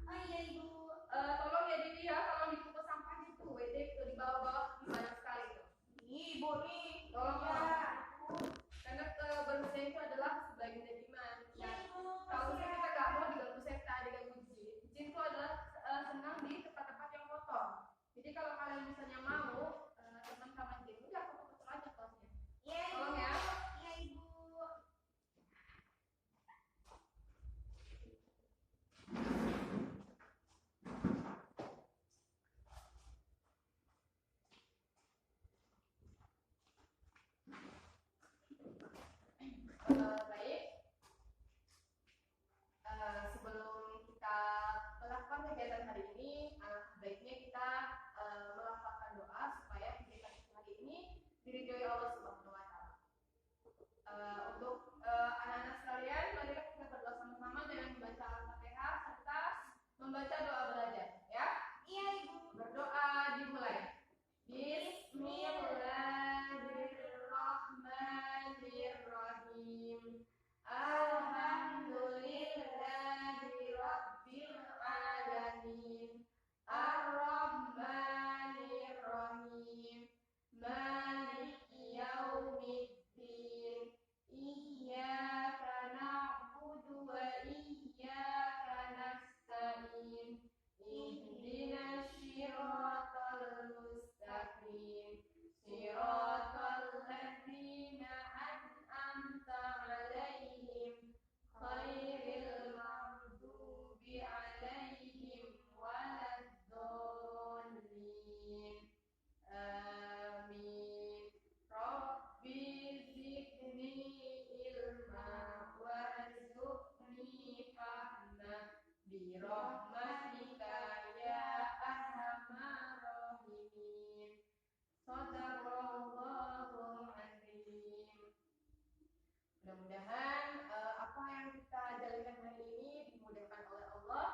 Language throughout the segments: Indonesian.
Oh iya Ibu. Tolong ya Dewi ya, kalau dipungut sampahnya tuh, WD itu di bawah-bawah banyak sekali tuh. Ini Ibu nih. Tolong Ya. ya. Karena kebersihan itu adalah sebagian dari iman. Iya Ibu. Kalau misalnya kita nggak mau diganggu setan, diganggu jin, jin itu adalah senang di tempat-tempat yang kotor. Jadi kalau kalian misalnya mau teman-teman jin, udah aku tutup aja kelasnya. Iya Ibu. Tolong ya. Iya Ibu. Baik. Sebelum kita melakukan kegiatan hari ini, baiknya kita melafalkan doa supaya kegiatan kita hari ini diridhoi Allah Subhanahu wa Ta'ala. Untuk anak-anak sekalian, mari kita berdoa sama-sama dengan membaca Al-Fatihah serta membaca doa belajar, ya. Iya Ibu. Berdoa dimulai. Bismillahirrahmanirrahim. Alhamdulillahirabbil alamin. Ar-Rahmanir-Rahim. Maliki yaumiddin. Iyyaka na'budu wa iyyaka nasta'in. Ihdinas siratal mustaqim. Siratal ladzina an'amta 'alaihim khairil maghdubi 'alaihim waladdallin. Amin. Rabbi zidni ilma warzuqni fahma birahmatika ya arhamar rahimin. Shadaqallahul azim. Mudah-mudahan apa yang kita jalankan hari ini dimudahkan oleh Allah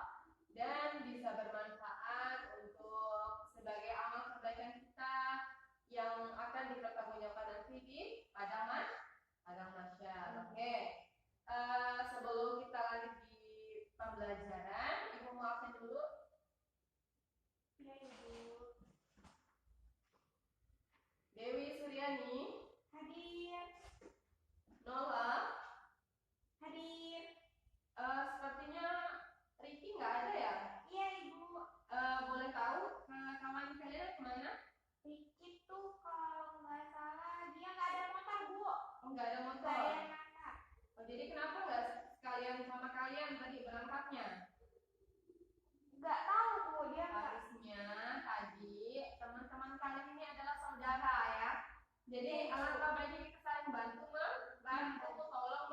dan bisa bermanfaat untuk sebagai amal kebaikan kita yang akan dipertanggungjawabkan nanti di padang mahsyar. Oke. Sebelum kita lanjut di pembelajaran, Ibu mau absen dulu. Iya Ibu. Dewi Suryani, Hadir. Nola, Hadir. sepertinya Riki nggak ada ya? Iya Ibu. Boleh tahu kawan kalian kemana? Riki tuh kalau nggak salah dia nggak ada motor Bu. Oh, nggak ada Nggak motor. ada yang ngantar. Oh, jadi kenapa nggak sekalian sama kalian tadi berangkatnya? Nggak tahu Bu dia nggak. Harusnya tadi teman-teman kalian ini adalah saudara ya. Jadi alangkah baiknya kita saling bantu tolong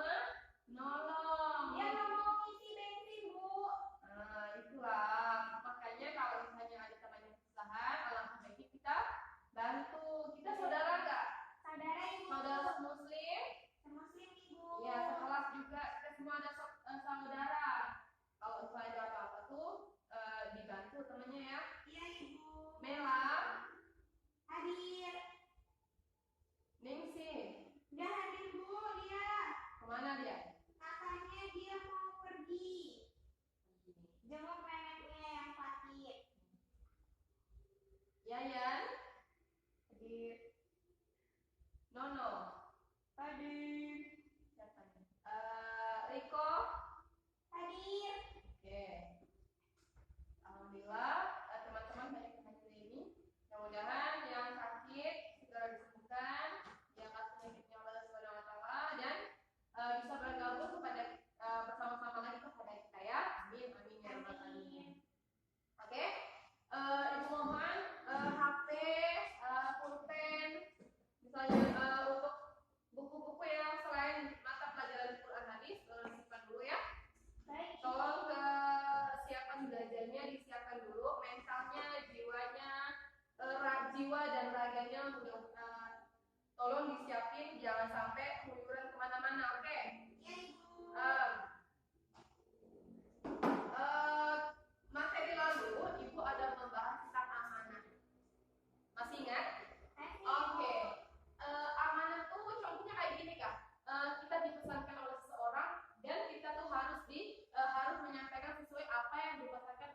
menolong. Dia nggak mau ngisi bensin Bu. Nah, itulah makanya kalau misalnya ada teman yang kesusahan, alangkah baiknya kita bantu. Kita saudara nggak? Saudara Ibu. Saudara muslim? Muslim Ibu. Iya, sekelas juga kita semua ada saudara. Kalau misalnya ada apa-apa tuh dibantu temannya ya. Iya Ibu. Mela, Hadir. Ningsi, Udah hadir Bu dia. kemana dia? Katanya dia mau pergi jenguk neneknya yang sakit. Yayan, hadir. Nono, Hadir. siapa nih? Riko, hadir. Oke. Alhamdulillah teman-teman banyak yang hadir ini. Mudah-mudahan yang sakit segera disembuhkan, yang penyakitnya Allah Subhanahu wa Ta'ala dan bisa bergabung kepada bersama-sama lagi kepada kita ya. Amin amin ya rabbal alamin. Oke. Ibu mohon HP, pulpen, misalnya untuk buku-buku yang selain mata pelajaran Quran hadis disimpan dulu ya. Baik. Tolong kesiapan belajarnya disiapkan dulu, mentalnya, jiwanya, jiwa dan raganya tolong disiapin, jangan sampai keluyuran kemana-mana, oke? Iya Ibu. Materi lalu Ibu ada membahas tentang amanah. Masih ingat? Oke. Amanah tuh contohnya kayak gini Kak. Kita dipesankan oleh seseorang dan kita tuh harus menyampaikan sesuai apa yang dipesankan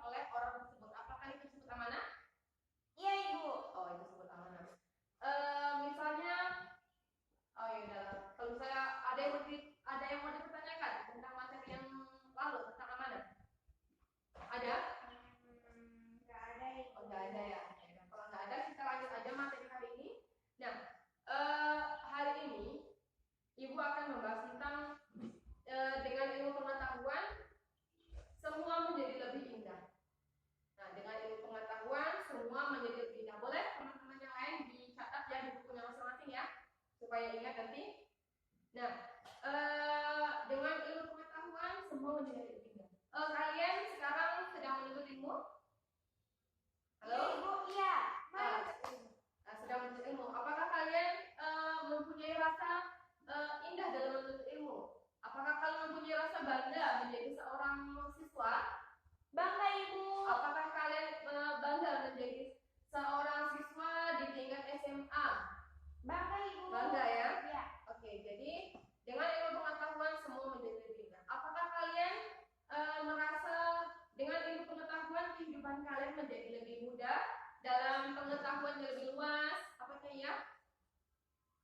dalam pengetahuan yang lebih luas. Apakah ya?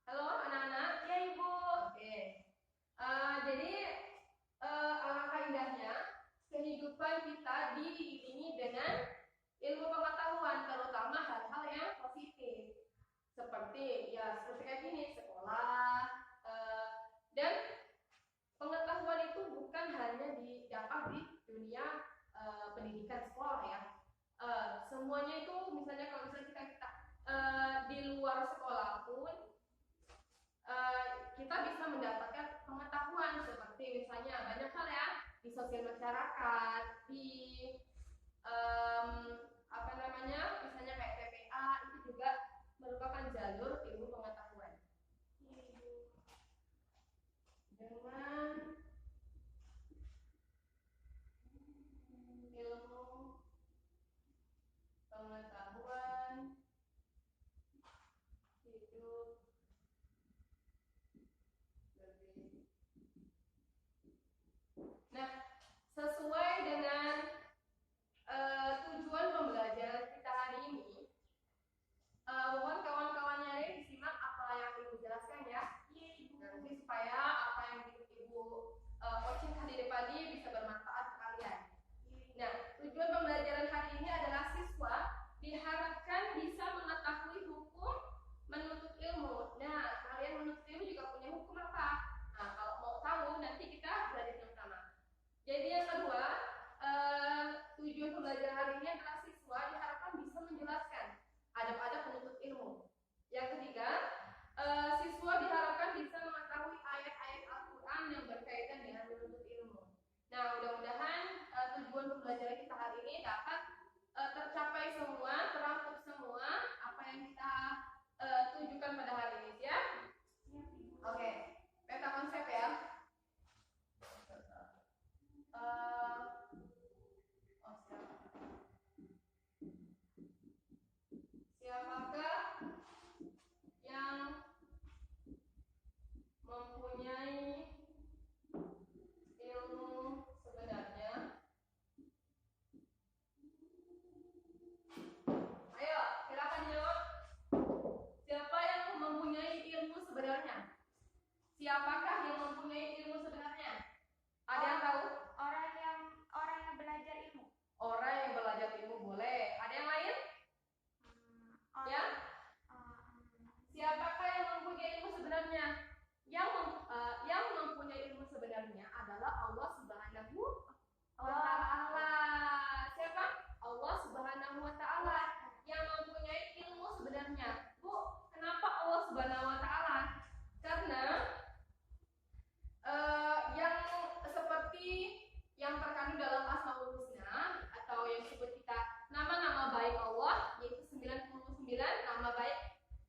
Halo anak-anak? Ya Ibu. Oke. Jadi alangkah indahnya kehidupan kita diiringi dengan ilmu pengetahuan, terutama hal-hal yang positif. Seperti kayak gini, sekolah, dan pengetahuan itu bukan hanya didapat di dunia pendidikan sekolah ya. Semuanya itu misalnya kalau misalnya kita di luar sekolah pun kita bisa mendapatkan pengetahuan seperti misalnya banyak hal ya di sosial masyarakat, di misalnya kayak PPA itu juga merupakan jalur ilmu pengetahuan. Dengan ilmu pengetahuan hidup lebih. Nah, sesuai dengan tujuan pembelajaran kita hari ini, mohon kawan-kawannya ini disimak apa yang Ibu jelaskan ya. Nanti supaya apa yang Ibu coaching tadi bisa bermanfaat ke kalian. Nah, tujuan pembelajaran hari ini adalah siswa diharapkan bisa mengetahui hukum menuntut ilmu. Nah, kalian menuntut ilmu juga punya hukum apa? Nah, kalau mau tahu nanti kita belajar bersama. Jadi yang kedua, tujuan pembelajaran hari ini adalah siswa diharapkan bisa menjelaskan adab-adab penuntut ilmu. Yang ketiga, siswa diharapkan bisa mengetahui ayat-ayat Al-Quran yang berkaitan dengan menuntut ilmu. Nah, mudah-mudahan tujuan pembelajaran kita hari ini dapat tercapai semua, terangkum semua apa yang kita tunjukkan pada hari ini ya. Oke, peta konsep ya. Siapakah yang mempunyai ilmu sebenarnya? Ayo, silakan jawab. Siapa yang mempunyai ilmu sebenarnya? Siapakah yang mempunyai ilmu sebenarnya? Ada yang tahu? Orang yang belajar ilmu. Orang yang belajar ilmu boleh. Ada yang lain? Ya? Siapakah yang mempunyai ilmu sebenarnya? Yang mempunyai ilmu sebenarnya adalah Allah Subhanahu wa Ta'ala. Siapa? Allah Subhanahu wa Ta'ala yang mempunyai ilmu sebenarnya. Bu, kenapa Allah Subhanahu wa Ta'ala? Karena yang seperti yang terkandung dalam Asmaul Husna atau yang disebut kita nama-nama baik Allah, yaitu 99 nama baik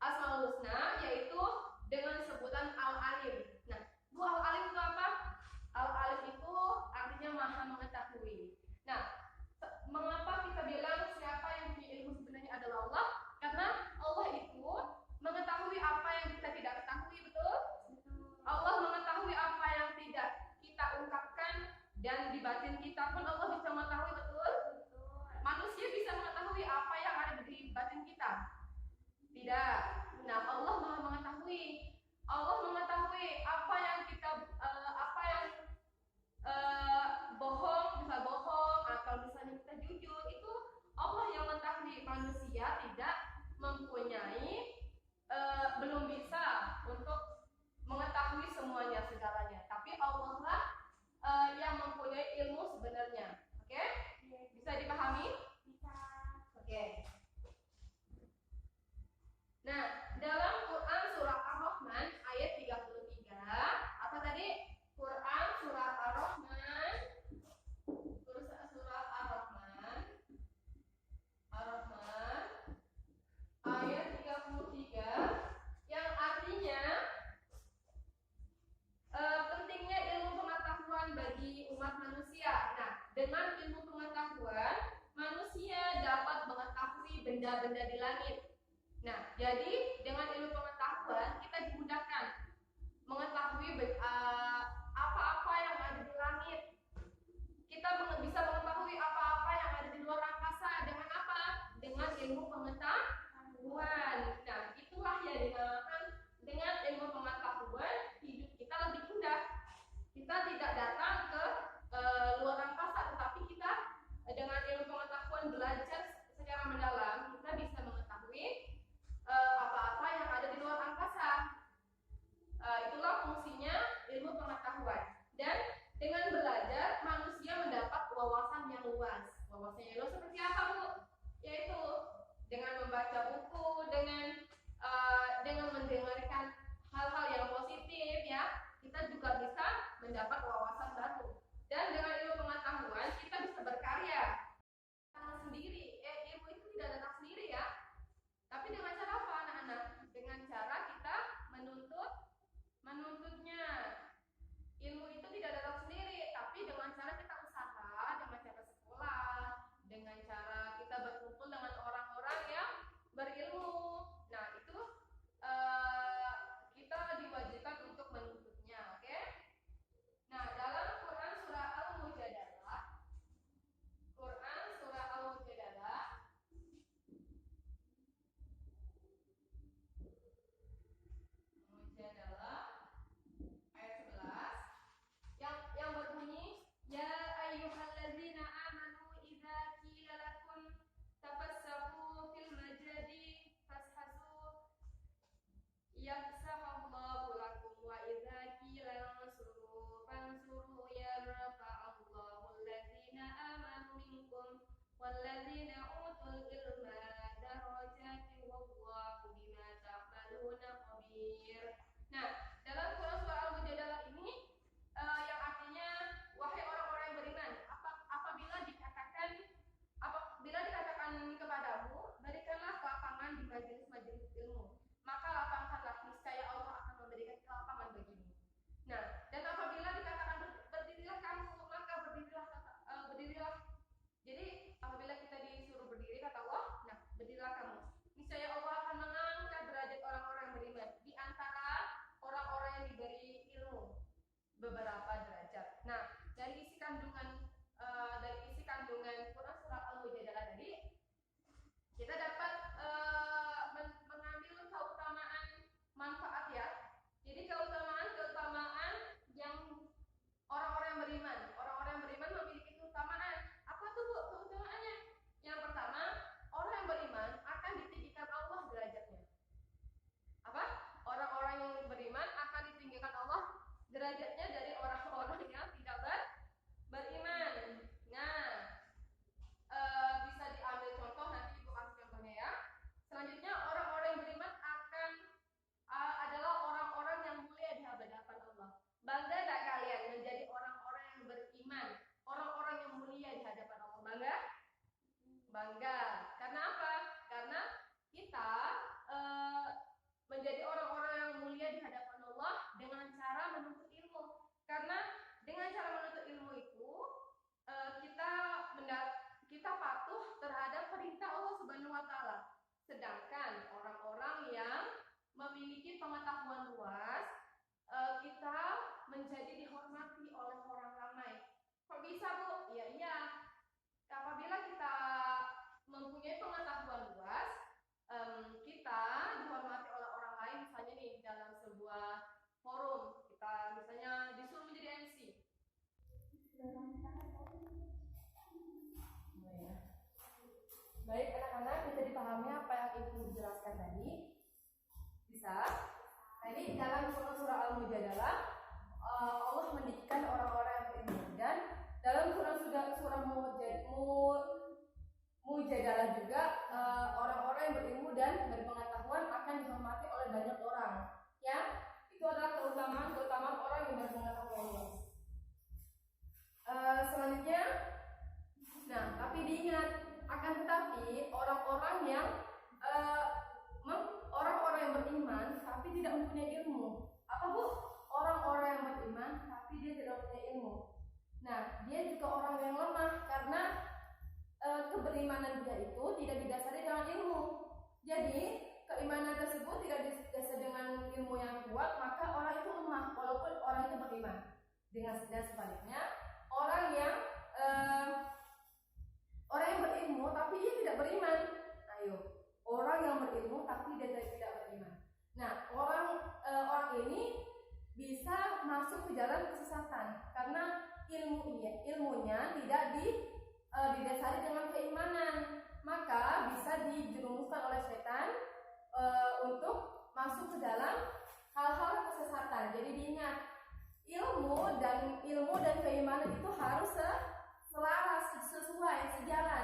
Asmaul Husna, yaitu dengan sebutan Al-Alim. Nah, Bu, Al-Alim itu apa? Al-Alim itu artinya maha mengetahui. Nah, mengapa kita bilang siapa yang punya ilmu sebenarnya adalah Allah? Karena Allah itu mengetahui apa yang kita tidak ketahui, betul? Allah mengetahui apa yang tidak kita ungkapkan, dan di batin kita pun Allah bisa mengetahui, betul? Manusia bisa mengetahui apa yang ada di batin kita? Tidak. Nah, Allah maha mengetahui. Allah mengetahui apa yang kita bohong, bisa bohong, atau misalnya kita jujur, itu Allah yang mengetahui. Manusia tidak mempunyai belum bisa untuk mengetahui semuanya, segalanya. Tapi Allah lah yang mempunyai ilmu sebenarnya. Oke? Bisa dipahami? Bisa. Oke. Nah, dalam Quran surah Ar-Rahman ayat 33, apa tadi? Quran surah Ar-Rahman, ayat 33 yang artinya pentingnya ilmu pengetahuan bagi umat manusia. Nah, dengan ilmu pengetahuan manusia dapat mengetahui benda-benda di langit. Nah, jadi dengan ilmu pengetahuan kita dimudahkan mengetahui apa-apa yang ada di langit. Kita bisa mengetahui apa-apa yang ada di luar angkasa dengan apa? Dengan ilmu pengetahuan. Wawasnya ilmu seperti apa, Bu? Yaitu dengan membaca buku, dengan mendengarkan hal-hal yang positif ya, kita juga bisa mendapat wawasan baru. Dan dengan ilmu pengetahuan kita bisa berkarya sendiri. Ilmu itu tidak datang sendiri ya. Tapi dengan cara apa, anak-anak? Dengan cara kita menuntutnya. Ilmu itu tidak datang sendiri, tapi dengan cara kita usaha, dengan cara sekolah, dengan cara kita berkumpul dengan orang-orang yang berilmu. Nah, itu kita diwajibkan untuk menuntutnya, oke? Nah, dalam Quran surah Al-Mujadalah, ayat 11 yang berbunyi, ya ayyuhalladzina amanu idza qila lakum tafassahu fil majadi fashasu yafsahallahu lakum wa idza qila fansuru yarfa'allahu alladzina amanu minkum walladzina utul ilma darajati wallahu bima ta'maluna khabir. Nah, dalam Quran surah Al-Mujadalah ini yang artinya wahai orang-orang yang beriman, apabila dikatakan kepadamu, berikanlah lapangan di majelis-majelis ilmu, maka lapangkanlah, niscaya Allah akan memberikan lapangan bagimu. Nah, dan apabila dikatakan berdirilah kamu, maka berdirilah. Jadi apabila kita disuruh berdiri, kata Allah, nah berdirilah kamu, niscaya Allah akan mengangkat derajat orang-orang yang beriman di antara orang-orang yang diberi ilmu beberapa derajat. Nah, dari isi kandungan Quran surah Al-Mujadalah tadi, kita dapat mengambil keutamaan manfaat ya. Jadi keutamaan yang orang-orang yang beriman memiliki keutamaan. Apa tuh, Bu, keutamaannya? Yang pertama, orang yang beriman akan ditinggikan Allah derajatnya. Apa? Orang-orang yang beriman akan ditinggikan Allah derajatnya dari orang-orang yang tidak beriman. Nah, bisa diambil contoh, nanti Ibu kasih contohnya ya. Selanjutnya, orang-orang yang beriman adalah orang-orang yang mulia di hadapan Allah. Bangga tak kalian menjadi orang-orang yang beriman, orang-orang yang mulia di hadapan Allah? Bangga. Karena apa? Karena kita menjadi orang-orang yang mulia di hadapan Allah dengan cara menuntut ilmu. Karena dengan cara menuntut ilmu itu kita patuh terhadap perintah Allah Subhanahu wa taala. Sedangkan orang-orang yang memiliki pengetahuan luas, kita menjadi dihormati oleh orang ramai. Kok bisa, Bu? Ya iya. Apabila kita mempunyai pengetahuan luas, kita dihormati oleh orang lain, misalnya nih dalam sebuah forum, kita misalnya disuruh menjadi MC. Baik, anak-anak, bisa dipahami apa yang Ibu jelaskan tadi? Bisa? Nah, ini dalam surah Al-Mujadalah, Allah mendidikkan orang-orang yang berilmu, dan dalam surah Mujadalah juga orang-orang yang berilmu dan berpengetahuan akan dihormati oleh banyak orang. Ya, itu adalah keutamaan orang yang berpengetahuan. Selanjutnya, nah, tapi diingat, akan tetapi orang-orang yang beriman tapi tidak mempunyai ilmu. Apa, Bu? Orang-orang yang beriman tapi dia tidak mempunyai ilmu. Nah, dia juga orang yang lemah karena keberimanan dia itu tidak didasari dengan ilmu. Jadi keimanan tersebut tidak didasari dengan ilmu yang kuat, maka orang itu lemah walaupun orang itu beriman. Dengan sebaliknya, orang yang berilmu tapi dia tidak beriman. Ayo, orang yang berilmu tapi dia tidak beriman. Nah, orang ini bisa masuk ke jalan kesesatan karena ilmunya tidak didasari dengan keimanan, maka bisa dijerumuskan oleh setan untuk masuk ke dalam hal-hal kesesatan. Jadi diingat, ilmu dan keimanan itu harus selaras, sesuai, sejalan.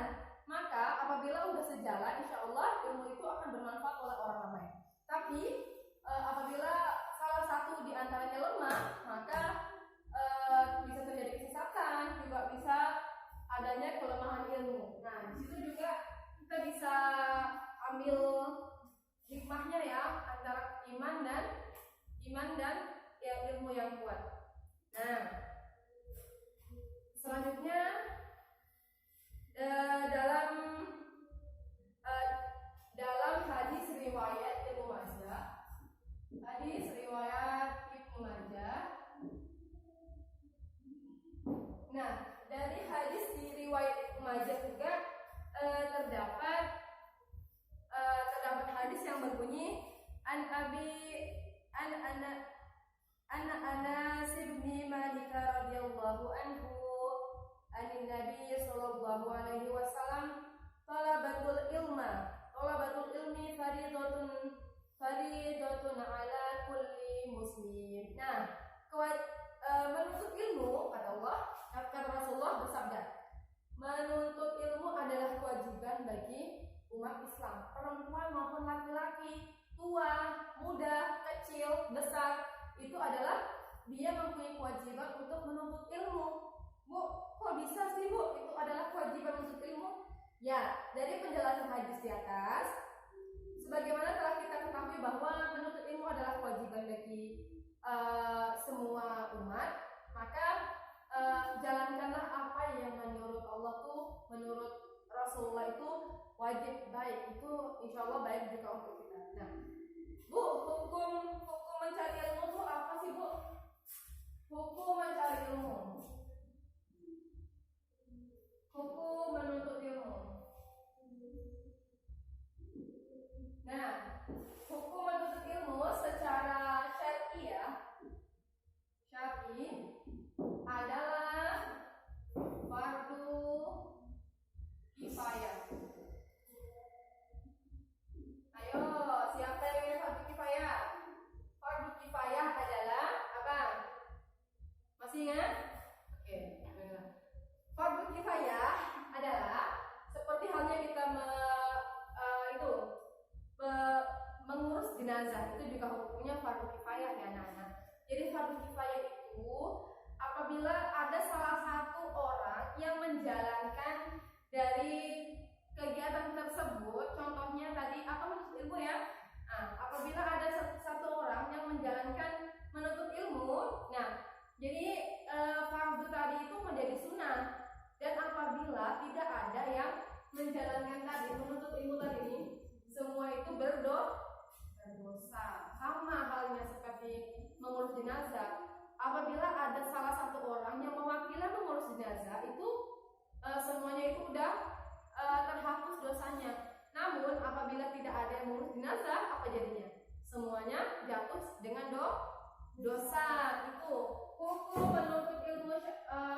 faridatun ala kulli muslim. Nah, menuntut ilmu kata Allah, kata Rasulullah bersabda, menuntut ilmu adalah kewajiban bagi umat Islam, perempuan maupun laki-laki, tua, muda, kecil, besar, itu adalah dia mempunyai kewajiban untuk menuntut ilmu. Bu, kok bisa sih Bu? Itu adalah kewajiban menuntut ilmu? Ya, dari penjelasan hadis di atas, sebagaimana telah kita ketahui bahwa menuntut ilmu adalah kewajiban bagi semua umat, maka jalankanlah apa yang menurut Allah tuh, menurut Rasulullah itu wajib, baik, itu insya Allah baik juga untuk kita. Nah, Bu, hukum mencari ilmu itu apa sih Bu? Hukum mencari ilmu, hukum menuntut ilmu. Nah, hukum menuntut ilmu secara syar'i adalah fardu kifayah. Ayo, siapa yang ingin fardu kifayah? Fardu kifayah adalah apa? Masih ingat? Oke, fardu kifayah adalah seperti halnya kita mengurus jenazah, itu juga hukumnya fardu kifayah ya anak-anak. Jadi fardu kifayah itu apabila ada salah satu orang yang menjalankan dari kegiatan tersebut, contohnya tadi apa, menuntut ilmu ya. Nah, apabila ada satu orang yang menjalankan menuntut ilmu, nah jadi fardu tadi itu menjadi sunnah. Dan apabila tidak ada yang menjalankan tadi menuntut ilmu tadi ini, semua itu berdosa. Sama halnya seperti mengurus jenazah. Apabila ada salah satu orang yang mewakili mengurus jenazah, itu semuanya itu udah terhapus dosanya. Namun apabila tidak ada yang mengurus jenazah, apa jadinya? Semuanya jatuh dengan dosa. Itu hukum menuntut ilmu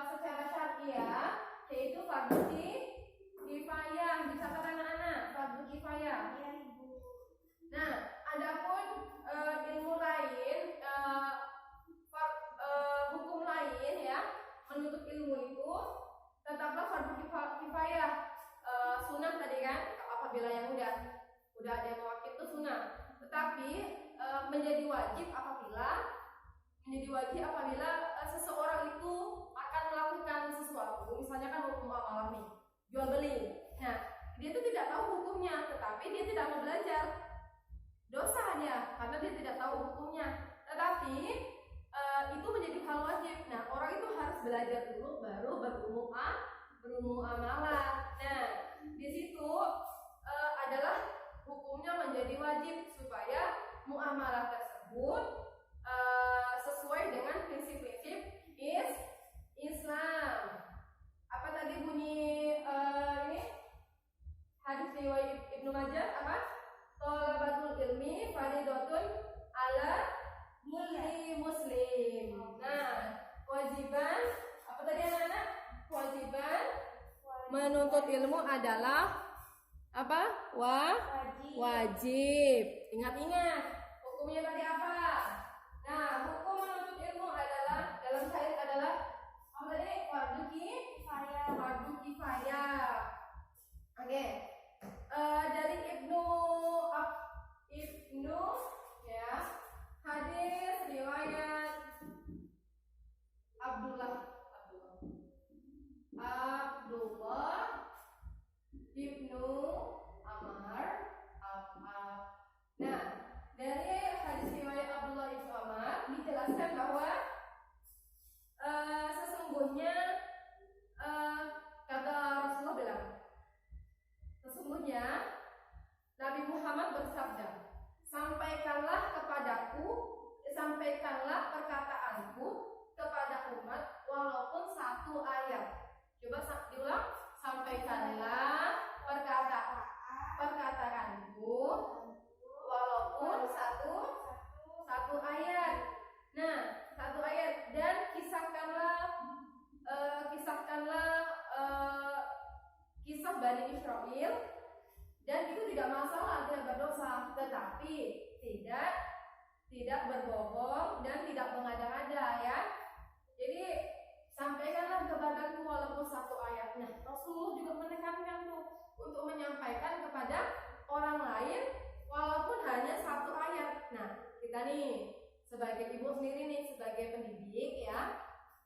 secara syariah, yaitu fardu kifayah. Dicatat anak-anak, fardu kifayah. Nah, adapun ilmu lain, hukum lain ya, menuntut ilmu itu tetaplah fardu kifayah. Sunnah tadi kan, apabila yang udah ada yang mewakili itu sunnah. Tetapi menjadi wajib apabila seseorang itu akan melakukan sesuatu, misalnya kan hukum amalah nih, jual beli. Nah, dia itu tidak tahu hukumnya, tetapi dia tidak mau belajar, dosa dia karena dia tidak tahu hukumnya. Tetapi itu menjadi hal wajib. Nah, orang itu harus belajar dulu baru bermuamalah. Nah, di situ adalah hukumnya menjadi wajib supaya muamalah tersebut sesuai dengan prinsip-prinsip Islam. Apa tadi bunyi ini hadis riwayat Ibnu Majah apa? Thalabatul ilmi faridatun ala kulli muslim. Nah, kewajiban apa tadi anak-anak? Kewajiban menuntut ilmu adalah apa? Wajib. Ingat-ingat hukumnya tadi apa? Nah, hukum menuntut ilmu adalah dalam syariat adalah apa tadi? Fardu kifayah. Oke. Dari Ibnu ya, hadis riwayat Abdullah Ibnu Amr. Nah, dari hadis riwayat Abdullah Ibnu Amr dijelaskan bahwa sesungguhnya kata Rasulullah bilang, sesungguhnya Nabi Muhammad bersabda, sampaikanlah perkataanku kepada umat walaupun satu ayat. Coba diulang, sampaikanlah perkataanku walaupun satu ayat. Nah, satu ayat, dan kisahkanlah kisah Bani Israel, dan itu tidak masalah dia berdosa, tetapi tidak tidak berbohong, dan tidak mengada-ngada ya. Jadi sampaikanlah kepadaku walaupun satu ayat. Nah, Rasulullah juga menekankan tuh untuk menyampaikan kepada orang lain walaupun hanya satu ayat. Nah, kita nih sebagai ibu sendiri nih, sebagai pendidik ya,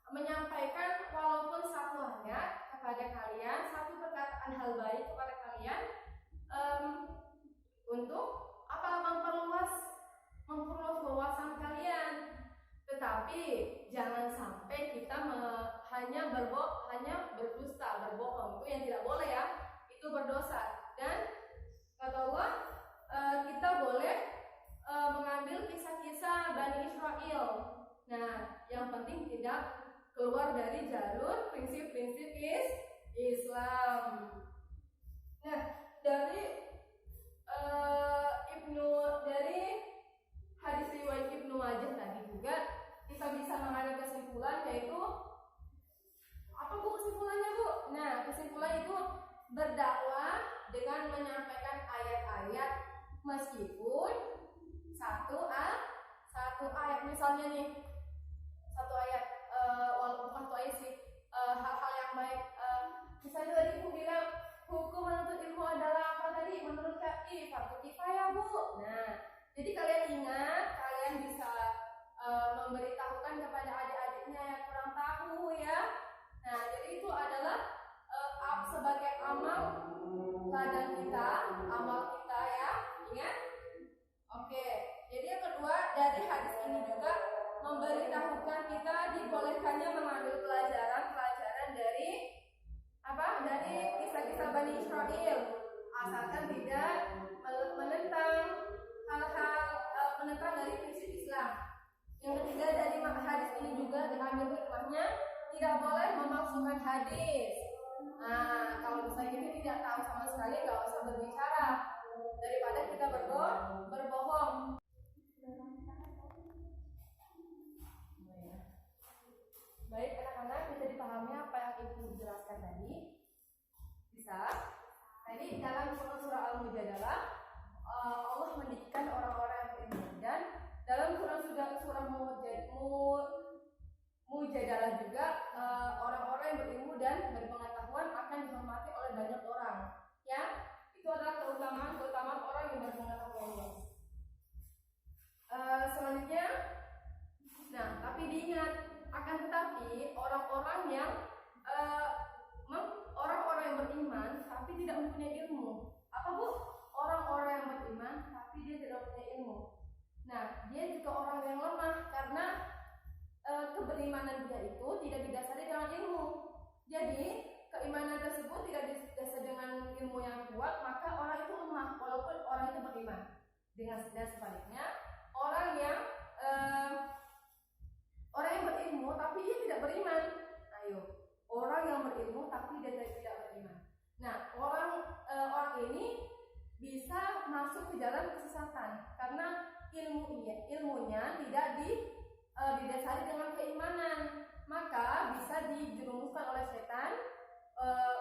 menyampaikan walaupun satu ayat kepada kalian, satu perkataan hal baik kepada kalian, untuk apa? Memperluas wawasan kalian. Tetapi jangan sampai kita hanya berdusta, berbohong. Itu yang tidak boleh ya. Itu berdosa. Dan kata Allah, kita boleh mengambil kisah-kisah Bani Israel. Nah, yang penting tidak keluar dari jalur prinsip-prinsip Islam. Nah, dari hadis riwayat Ibnu Majah tadi juga kita bisa mengambil kesimpulan, yaitu apa Bu kesimpulannya Bu? Nah, kesimpulan itu berdakwah dengan menyampaikan ayat-ayat meskipun satu ayat, misalnya nih satu ayat, walaupun satu ayat sih, hal-hal yang baik, misalnya tadi Bu bilang hukum menuntut ilmu adalah apa tadi menurut KI fardu kifayah Bu. Nah, jadi kalian ingat, kalian bisa memberitahukan kepada adik-adiknya yang kurang tahu ya. Nah, jadi itu adalah sebagai amal ladang kita, amal kita ya, ingat? Oke, jadi yang kedua dari hadis ini juga memberitahukan kita dibolehkannya mengambil pelajaran dari apa? Dari kisah-kisah Bani Israel, asalkan tidak menentang hal-hal menentang dari prinsip Islam. Yang ketiga dari hadis ini juga diambil hikmahnya tidak boleh memalsukan hadis. Nah, kalau misalnya kita tidak tahu sama sekali, nggak usah berbicara daripada kita berbohong. Baik anak-anak, bisa dipahami apa yang Ibu jelaskan tadi? Bisa? Tadi dalam surah Al-Mujadalah, Allah mendidikan orang-orang yang beriman, dan dalam surah Mujadalah juga orang-orang yang berilmu dan berpengetahuan akan dihormati oleh banyak orang. Ya, itu adalah keutamaan orang yang berpengetahuan. Selanjutnya, nah tapi diingat, akan tetapi orang-orang yang beriman tapi tidak mempunyai ilmu. Apa Bu? Orang-orang yang beriman tapi dia tidak punya ilmu. Nah, dia juga orang yang lemah karena keberimanan dia itu tidak didasari dengan ilmu. Jadi keimanan tersebut tidak didasari dengan ilmu yang kuat, maka orang itu lemah walaupun orang itu beriman. Dengan sebaliknya, orang yang berilmu tapi dia tidak beriman. Ayo, orang yang berilmu tapi dia tidak beriman. Nah, orang ini bisa masuk ke jalan kesesatan karena ilmunya tidak didasari dengan keimanan, maka bisa dijerumuskan oleh setan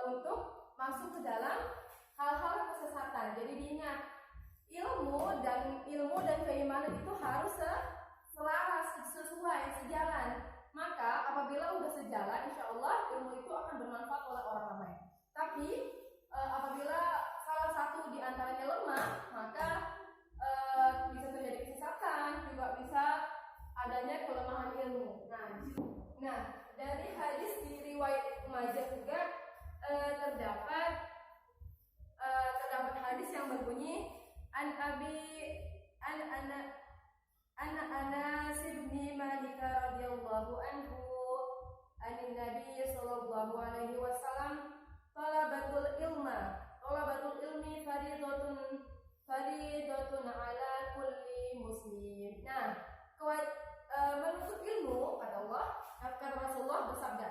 untuk masuk ke dalam hal-hal kesesatan. Jadi diingat, ilmu dan keimanan itu harus selaras, sesuai, sejalan. Maka apabila sudah sejalan, insya Allah ilmu itu akan bermanfaat oleh orang ramai. Tapi apabila salah satu di antaranya lemah, maka bisa terjadi kesesatan, juga bisa adanya kelemahan ilmu. Nah, dari hadis di riwayat Ibnu Majah juga terdapat hadis yang berbunyi Anas bin Malik radhiyallahu anhu anin Nabi sallallahu alaihi wasallam talabatul ilmi faridatun ala kulli muslim. Nah, menuntut ilmu kata Allah, kata Rasulullah bersabda,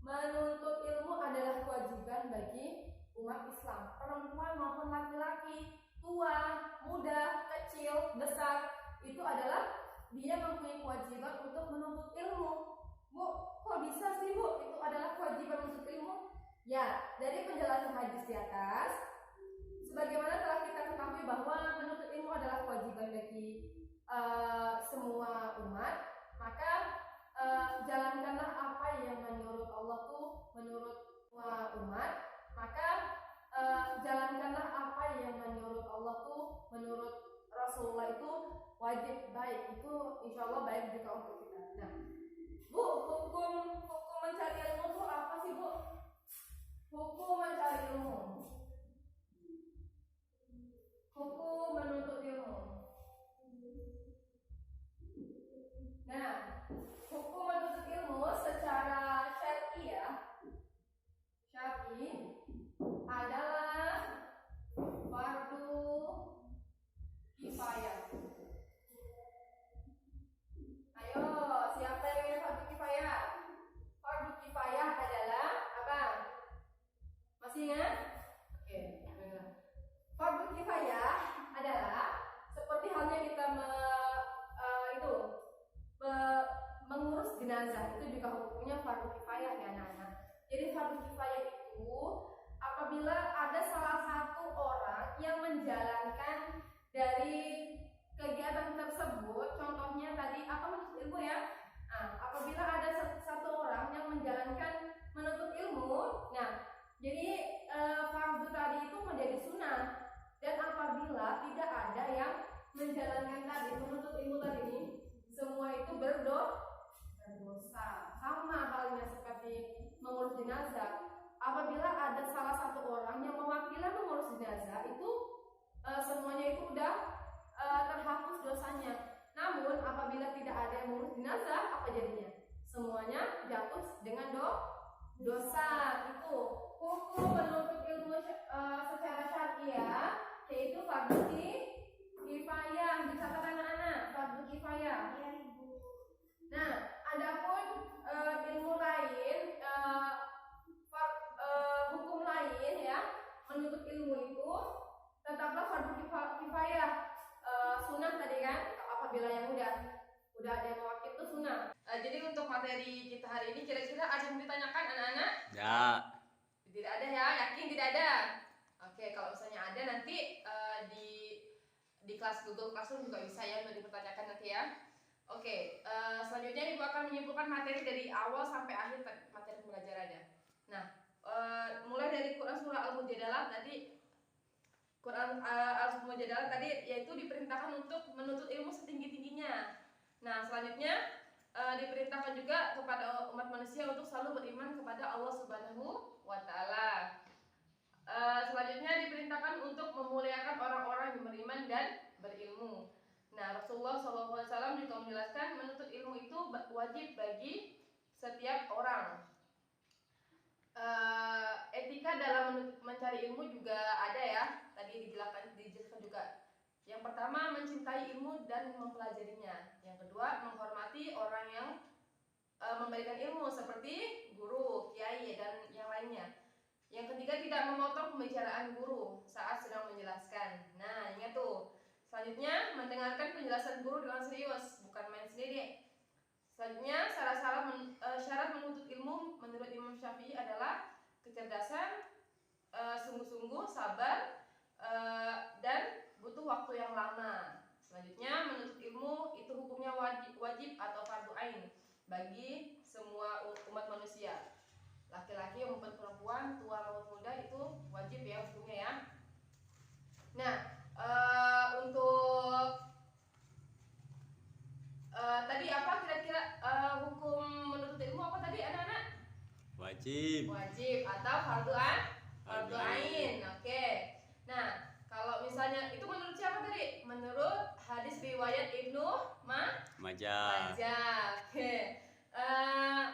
menuntut ilmu adalah kewajiban bagi umat Islam, perempuan maupun laki-laki, tua, muda, kecil, besar, itu adalah dia mempunyai kewajiban untuk menuntut ilmu. Bu, kok bisa sih Bu? Itu adalah kewajiban menuntut ilmu? Ya, dari penjelasan hadis di atas, sebagaimana telah kita ketahui bahwa menuntut ilmu adalah kewajiban bagi insya Allah baik juga untuk kita. Nah, Bu, hukum mencari ilmu itu apa sih, Bu? Hukum mencari ilmu, hukum menuntut ilmu. Nah, hukum menuntut ilmu secara syar'i adalah fardu kifayah. Ayo, siapa yang ingin fardu kifayah? Fardu kifayah adalah apa? Masih ingat? Oke, baiklah. Fardu kifayah adalah seperti halnya kita mengurus jenazah, itu juga hukumnya fardu kifayah ya anak-anak. Jadi fardu kifayah itu apabila ada salah satu orang yang menjalankan dari kegiatan tersebut, contohnya tadi apa, menuntut ilmu ya. Nah, apabila ada satu orang yang menjalankan menuntut ilmu, nah jadi fardu tadi itu menjadi sunnah. Dan apabila tidak ada yang menjalankan tadi menuntut ilmu tadi ini, semua itu berdosa. Sama halnya seperti mengurus jenazah. Apabila ada salah satu orang yang mewakili mengurus jenazah, itu semuanya itu udah terhapus dosanya. Namun apabila tidak ada yang mengurus jenazah, apa jadinya? Semuanya jatuh dengan dosa. Itu hukum menuntut ilmu secara syariah, yaitu fardu kifayah. Dicatat anak-anak, fardu kifayah. Nah, adapun ilmu lain, hukum lain ya, menuntut ilmu itu tetaplah fardu kifayah. Sunnah tadi kan, apabila yang udah ada yang mewakili itu sunnah. Jadi untuk materi kita hari ini kira-kira ada yang ditanyakan anak-anak? Ya. Tidak ada ya, yakin tidak ada? Oke, kalau misalnya ada nanti di kelas Google Classroom juga bisa ya untuk dipertanyakan nanti ya. Oke, selanjutnya Ibu akan menyimpulkan materi dari awal sampai akhir materi pembelajarannya. Nah, mulai dari Quran surah Al-Mujadalah tadi, Al-Mujadalah tadi yaitu diperintahkan untuk menuntut ilmu setinggi-tingginya. Nah, selanjutnya diperintahkan juga kepada umat manusia untuk selalu beriman kepada Allah Subhanahu wa Ta'ala. Selanjutnya diperintahkan untuk memuliakan orang-orang yang beriman dan berilmu. Nah, Rasulullah SAW juga menjelaskan menuntut ilmu itu wajib bagi setiap orang. Etika dalam mencari ilmu juga ada ya, tadi dijelaskan juga. Yang pertama, mencintai ilmu dan mempelajarinya. Yang kedua, menghormati orang yang memberikan ilmu seperti guru, kiai, dan yang lainnya. Yang ketiga, tidak memotong pembicaraan guru saat sedang menjelaskan. Nah, ingat tuh. Selanjutnya, mendengarkan penjelasan guru dengan serius, bukan main sendiri. Selanjutnya, syarat menuntut ilmu menurut Imam Syafi'i adalah kecerdasan, sungguh-sungguh, sabar, dan butuh waktu yang lama. Selanjutnya, menuntut ilmu itu hukumnya wajib atau fardu ain bagi semua umat manusia. Laki-laki maupun perempuan, tua maupun muda, itu wajib ya hukumnya ya. Nah, untuk tadi apa kira-kira hukum menuntut ilmu apa tadi anak-anak? Wajib. Wajib atau fardu ain. Oke. Nah, kalau misalnya itu menurut siapa tadi? Menurut hadis riwayat Ibnu Majah. Oke.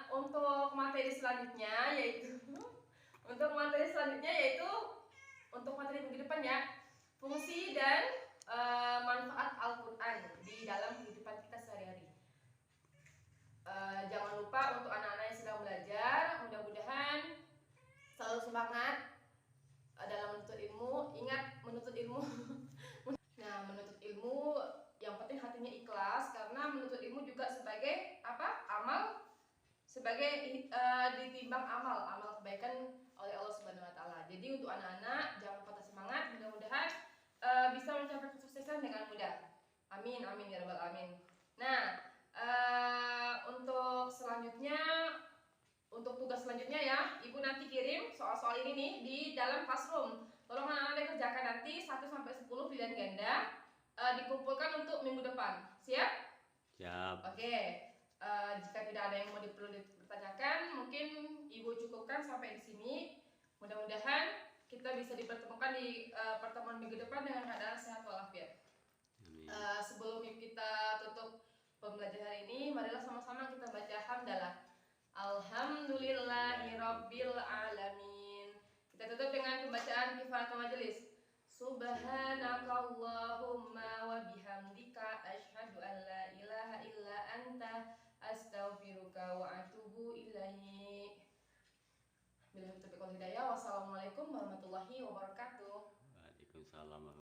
Untuk materi selanjutnya yaitu untuk materi minggu depan ya, fungsi dan manfaat Al-Quran di dalam kehidupan kita sehari-hari. Jangan lupa untuk anak-anak yang sedang belajar, mudah-mudahan selalu semangat dalam menuntut ilmu. Ingat, menuntut ilmu nah, menuntut ilmu yang penting hatinya ikhlas, karena menuntut ilmu juga sebagai apa? Amal, sebagai ditimbang amal kebaikan oleh Allah Subhanahu wa Ta'ala. Jadi untuk anak-anak jangan patah semangat, mudah-mudahan bisa mencapai kesuksesan dengan mudah. Amin, amin ya rabbal alamin. Nah, untuk tugas selanjutnya ya, Ibu nanti kirim soal-soal ini nih di dalam classroom. Tolong anak-anak kerjakan nanti 1 sampai 10 pilihan ganda, dikumpulkan untuk minggu depan. Siap? Siap. Oke, jika tidak ada yang perlu dipertanyakan, mungkin Ibu cukupkan sampai di sini. Mudah-mudahan kita bisa dipertemukan di pertemuan minggu depan dengan keadaan sehat walafiat. Amin. Sebelum kita tutup pembelajaran ini, marilah sama-sama kita baca hamdalah. Alhamdulillahirabbil alamin. Kita tutup dengan pembacaan kifaratul majelis. Subhanakallahumma wa bihamdika asyhadu an la ilaha illa anta astaghfiruka wa atubu ilaik. Billahi taufiq wal hidayah. Wassalamualaikum warahmatullahi wabarakatuh. Waalaikumsalam.